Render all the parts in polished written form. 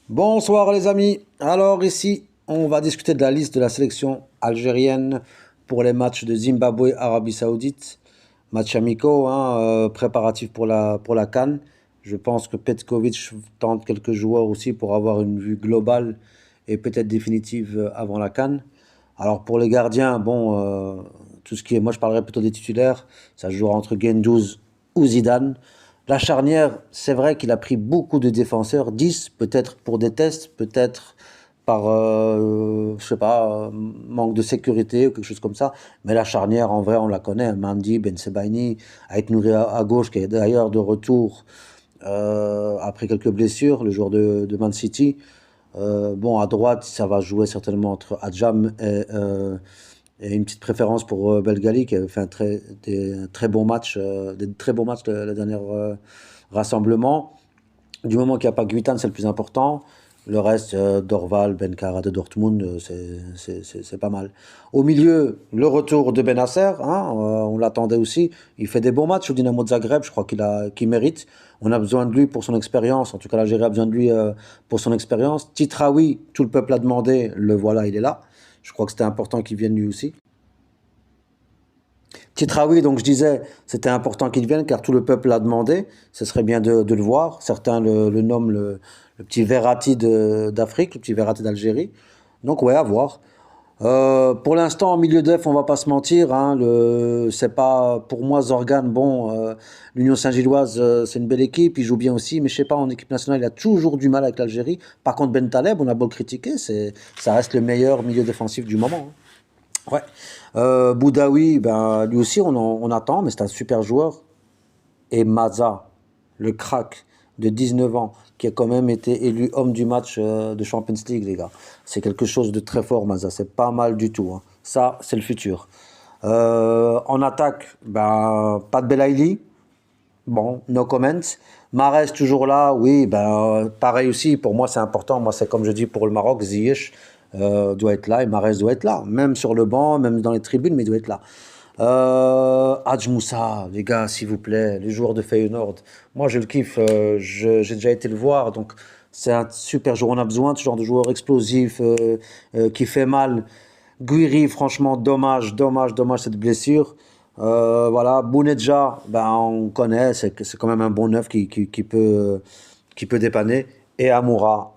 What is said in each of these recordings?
Bonsoir les amis. Alors ici, on va discuter de la liste de la sélection algérienne pour les matchs de Zimbabwe-Arabie Saoudite. Match amicaux, hein, préparatifs pour la CAN. Je pense que Petkovic tente quelques joueurs aussi pour avoir une vue globale et peut-être définitive avant la CAN. Alors pour les gardiens, bon, tout ce qui est, moi je parlerai plutôt des titulaires. Ça jouera entre Guendouzi ou Zidane. La charnière, c'est vrai qu'il a pris beaucoup de défenseurs, 10 peut-être pour des tests, peut-être par, je sais pas, manque de sécurité ou quelque chose comme ça. Mais la charnière, en vrai, on la connaît. Mendy, Ben Sebaini, Ait Nouri à gauche, qui est d'ailleurs de retour après quelques blessures, le joueur de Man City. Bon, à droite, ça va jouer certainement entre Adjam et une petite préférence pour Belgali, qui avait fait des très bons matchs, des très bons matchs le dernier rassemblement. Du moment qu'il n'y a pas Guitane, c'est le plus important. Le reste, Dorval, Benkara de Dortmund, c'est pas mal. Au milieu, le retour de Benasser, hein, on l'attendait aussi. Il fait des bons matchs au Dynamo de Zagreb, je crois qu'il mérite. On a besoin de lui pour son expérience. En tout cas, l'Algérie a besoin de lui pour son expérience. Titraoui, tout le peuple a demandé, le voilà, il est là. Je crois que c'était important qu'il vienne lui aussi. Titraoui, donc je disais, c'était important qu'il vienne car tout le peuple l'a demandé. Ce serait bien de le voir. Certains le nomment le petit Verratti d'Afrique, le petit Verratti d'Algérie. Donc ouais, à voir. Pour l'instant, en milieu def, on va pas se mentir. Hein, c'est pas pour moi Zorgan. Bon, l'Union Saint-Gilloise, c'est une belle équipe. Il joue bien aussi, mais je sais pas, en équipe nationale, il a toujours du mal avec l'Algérie. Par contre, Ben Taleb, on a beau le critiquer, ça reste le meilleur milieu défensif du moment. Hein. Ouais. Boudaoui, ben, lui aussi, on attend, mais c'est un super joueur. Et Maza, le crack de 19 ans, qui a quand même été élu homme du match de Champions League, les gars. C'est quelque chose de très fort, Maza. C'est pas mal du tout. Hein. Ça, c'est le futur. En attaque, ben, pas de Belaïli. Bon, no comment. Mahrez toujours là, oui, ben pareil aussi, pour moi c'est important. Moi c'est comme je dis pour le Maroc, Ziyech doit être là et Mahrez doit être là. Même sur le banc, même dans les tribunes, mais il doit être là. Hadj Moussa, les gars, s'il vous plaît, les joueurs de Feyenoord. Moi je le kiffe, j'ai déjà été le voir, donc c'est un super joueur. On a besoin de ce genre de joueur explosif qui fait mal. Guiri, franchement, dommage cette blessure. Voilà, Bounedja, ben, on connaît, c'est quand même un bon neuf qui peut dépanner. Et Amoura,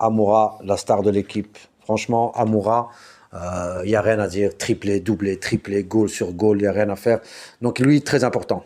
la star de l'équipe. Franchement, Amoura, il n'y a rien à dire. Triplé, doublé, triplé, goal sur goal, il n'y a rien à faire. Donc lui, très important.